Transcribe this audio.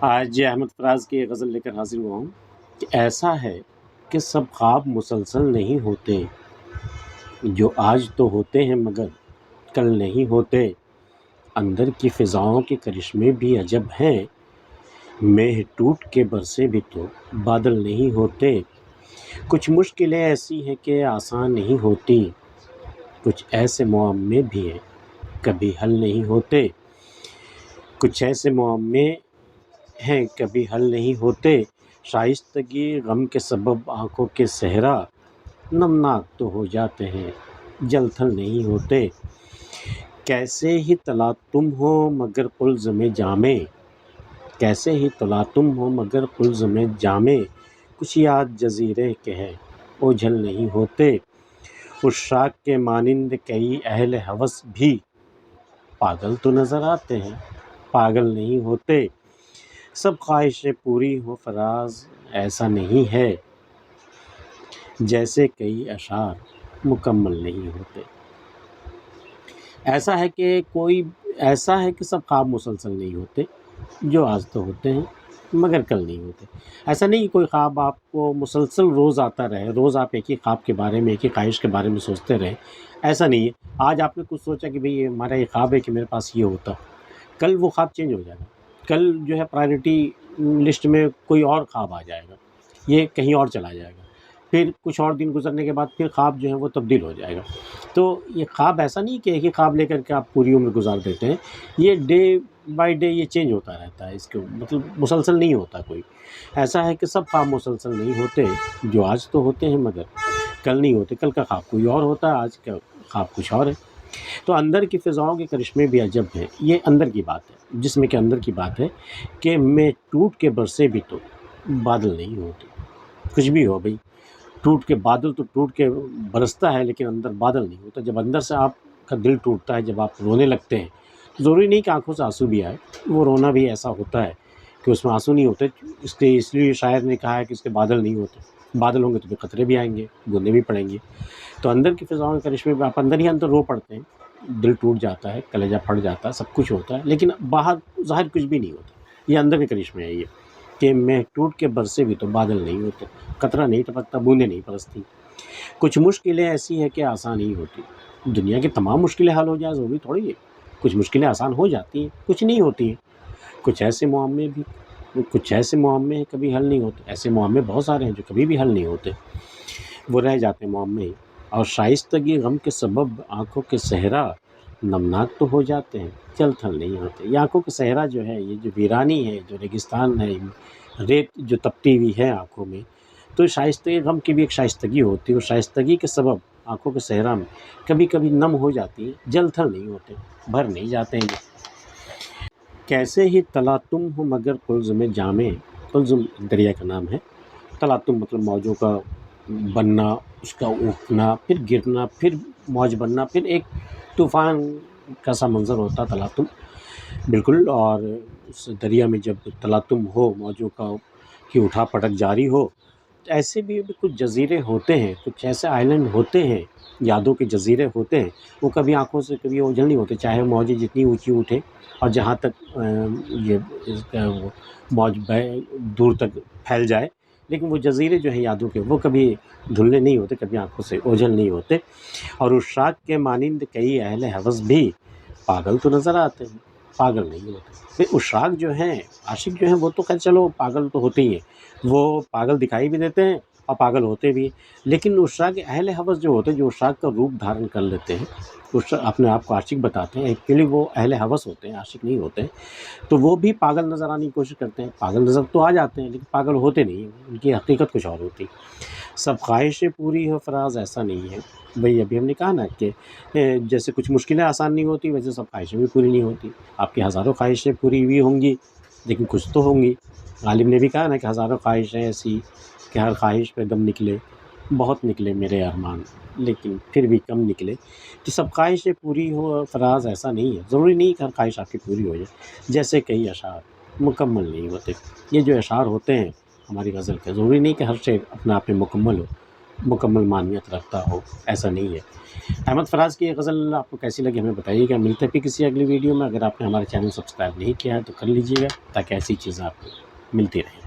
آج احمد فراز کی ایک غزل لے کر حاضر ہوا ہوں کہ ایسا ہے کہ سب خواب مسلسل نہیں ہوتے، جو آج تو ہوتے ہیں مگر کل نہیں ہوتے۔ اندر کی فضاؤں کے کرشمے بھی عجب ہیں، مہ ٹوٹ کے برسے بھی تو بادل نہیں ہوتے۔ کچھ مشکلیں ایسی ہیں کہ آسان نہیں ہوتی، کچھ ایسے معمے بھی ہیں کبھی حل نہیں ہوتے۔ کچھ ایسے معمے ہیں کبھی حل نہیں ہوتے۔ شائستگی غم کے سبب آنکھوں کے صحرا نمناک تو ہو جاتے ہیں، جل تھل نہیں ہوتے۔ کیسے ہی تلاطم ہو مگر قلزم جامے، کیسے ہی تلاطم ہو مگر قلزم جامے۔ کچھ یاد جزیرے کے ہیں اوجھل نہیں ہوتے۔ عشاق کے مانند کئی اہل ہوس بھی پاگل تو نظر آتے ہیں، پاگل نہیں ہوتے۔ سب خواہشیں پوری ہو فراز ایسا نہیں ہے، جیسے کئی اشعار مکمل نہیں ہوتے۔ ایسا ہے کہ سب خواب مسلسل نہیں ہوتے، جو آج تو ہوتے ہیں مگر کل نہیں ہوتے۔ ایسا نہیں کوئی خواب آپ کو مسلسل روز آتا رہے، روز آپ ایک ہی خواب کے بارے میں، ایک ہی خواہش کے بارے میں سوچتے رہیں، ایسا نہیں ہے۔ آج آپ نے کچھ سوچا کہ بھئی ہمارا یہ خواب ہے کہ میرے پاس یہ ہوتا، کل وہ خواب چینج ہو جائے گا، کل جو ہے پرائرٹی لسٹ میں کوئی اور خواب آ جائے گا، یہ کہیں اور چلا جائے گا، پھر کچھ اور دن گزرنے کے بعد پھر خواب جو ہے وہ تبدیل ہو جائے گا۔ تو یہ خواب ایسا نہیں کہ ایک ہی خواب لے کر کے آپ پوری عمر گزار دیتے ہیں، یہ ڈے بائی ڈے یہ چینج ہوتا رہتا ہے، اس کے مطلب مسلسل نہیں ہوتا کوئی۔ ایسا ہے کہ سب خواب مسلسل نہیں ہوتے، جو آج تو ہوتے ہیں مگر کل نہیں ہوتے۔ کل کا خواب کوئی اور ہوتا ہے، آج کا خواب کچھ اور ہے۔ تو اندر کی فضاؤں کے کرشمے بھی عجب ہیں، یہ اندر کی بات ہے، جسم کے اندر کی بات ہے کہ میں ٹوٹ کے برسے بھی تو بادل نہیں ہوتے۔ کچھ بھی ہو بھئی، ٹوٹ کے بادل تو ٹوٹ کے برستا ہے لیکن اندر بادل نہیں ہوتا۔ جب اندر سے آپ کا دل ٹوٹتا ہے، جب آپ رونے لگتے ہیں، تو ضروری نہیں کہ آنکھوں سے آنسو بھی آئے، وہ رونا بھی ایسا ہوتا ہے کہ اس میں آنسو نہیں ہوتے۔ اس لیے شاعر نے کہا ہے کہ اس کے بادل نہیں ہوتے، بادل ہوں گے تو پھر قطرے بھی آئیں گے، بوندیں بھی پڑیں گی۔ تو اندر کی فضاؤں کے کرشمے میں آپ اندر ہی اندر رو پڑتے ہیں، دل ٹوٹ جاتا ہے، کلیجہ پھٹ جاتا ہے، سب کچھ ہوتا ہے، لیکن باہر ظاہر کچھ بھی نہیں ہوتا۔ یہ اندر کے کرشمے ہے یہ کہ میں ٹوٹ کے برسے بھی تو بادل نہیں ہوتے، قطرہ نہیں ٹپکتا، بوندیں نہیں برستی۔ کچھ مشکلیں ایسی ہیں کہ آسان نہیں ہوتی۔ دنیا کی تمام مشکلیں حل ہو جائیں ضروری تھوڑی ہے، کچھ مشکلیں آسان ہو جاتی ہیں، کچھ نہیں ہوتی ہیں۔ کچھ ایسے معمے ہیں کبھی حل نہیں ہوتے، ایسے معمے بہت سارے ہیں جو کبھی بھی حل نہیں ہوتے، وہ رہ جاتے ہیں معمے۔ اور شائستگی غم کے سبب آنکھوں کے صحرا نمناک تو ہو جاتے ہیں، چل تھل نہیں ہوتے۔ یہ آنکھوں کا صحرا جو ہے، یہ جو ویرانی ہے، جو ریگستان ہے، ریت جو تپتی ہوئی ہے آنکھوں میں، تو شائستگی غم کی بھی ایک شائستگی ہوتی ہے، اور شائستگی کے سبب آنکھوں کے صحرا میں کبھی کبھی نم ہو جاتی ہیں، جل تھل نہیں ہوتے، بھر نہیں جاتے ہیں۔ کیسے ہی تلاطم ہو مگر قلزم جامے، قلزم دریا کا نام ہے، تلاطم مطلب موجوں کا بننا، اس کا اٹھنا، پھر گرنا، پھر موج بننا، پھر ایک طوفان کا سا منظر ہوتا تلاطم بالکل۔ اور اس دریا میں جب تلاطم ہو، موجوں کی اٹھا پٹک جاری ہو، ایسے بھی کچھ جزیرے ہوتے ہیں، کچھ ایسے آئلینڈ ہوتے ہیں، یادوں کے جزیرے ہوتے ہیں، وہ کبھی آنکھوں سے کبھی اوجھل نہیں ہوتے، چاہے موجیں جتنی اونچی اٹھیں اور جہاں تک یہ اس کا وہ موج دور تک پھیل جائے، لیکن وہ جزیرے جو ہیں یادوں کے، وہ کبھی دھلنے نہیں ہوتے، کبھی آنکھوں سے اوجھل نہیں ہوتے۔ اور عشاق کے مانند کئی اہل ہوس بھی پاگل تو نظر آتے ہیں، پاگل نہیں ہوتے۔ پھر عشاق جو ہیں، عاشق جو ہیں، وہ تو خیر چلو پاگل تو ہوتے ہی ہیں، وہ پاگل دکھائی بھی دیتے ہیں اور پاگل ہوتے بھی ہیں، لیکن عشاق اہل ہوس جو ہوتے ہیں، جو عشاق کا روپ دھارن کر لیتے ہیں، اپنے آپ کو عاشق بتاتے ہیں، ایکچولی وہ اہل ہوس ہوتے ہیں، عاشق نہیں ہوتے ہیں، تو وہ بھی پاگل نظر آنے کی کوشش کرتے ہیں، پاگل نظر تو آ جاتے ہیں لیکن پاگل ہوتے نہیں ہیں، ان کی حقیقت کچھ اور ہوتی۔ سب خواہشیں پوری ہو فراز ایسا نہیں ہے، بھئی ابھی ہم نے کہا نا کہ جیسے کچھ مشکلیں آسان نہیں ہوتی، ویسے سب خواہشیں بھی پوری نہیں ہوتی۔ آپ کی ہزاروں خواہشیں پوری ہوئی ہوں گی لیکن کچھ تو ہوں گی۔ غالب نے بھی کہا نا کہ ہزاروں خواہشیں ایسی کہ ہر خواہش پہ دم نکلے، بہت نکلے میرے ارمان لیکن پھر بھی کم نکلے۔ تو سب خواہشیں پوری ہو فراز ایسا نہیں ہے، ضروری نہیں کہ ہر خواہش آپ کی پوری ہو جائے، جیسے کئی اشعار مکمل نہیں ہوتے۔ یہ جو اشعار ہوتے ہیں ہماری غزل کے، ضروری نہیں کہ ہر شعر اپنے آپ میں مکمل ہو، مکمل معنویت رکھتا ہو، ایسا نہیں ہے۔ احمد فراز کی یہ غزل آپ کو کیسی لگی ہمیں بتائیے گا۔ ملتے پھر کسی اگلی ویڈیو میں۔ اگر آپ نے ہمارے چینل سبسکرائب نہیں کیا ہے تو کر لیجیے گا تاکہ ایسی چیزیں آپ کو ملتی رہیں۔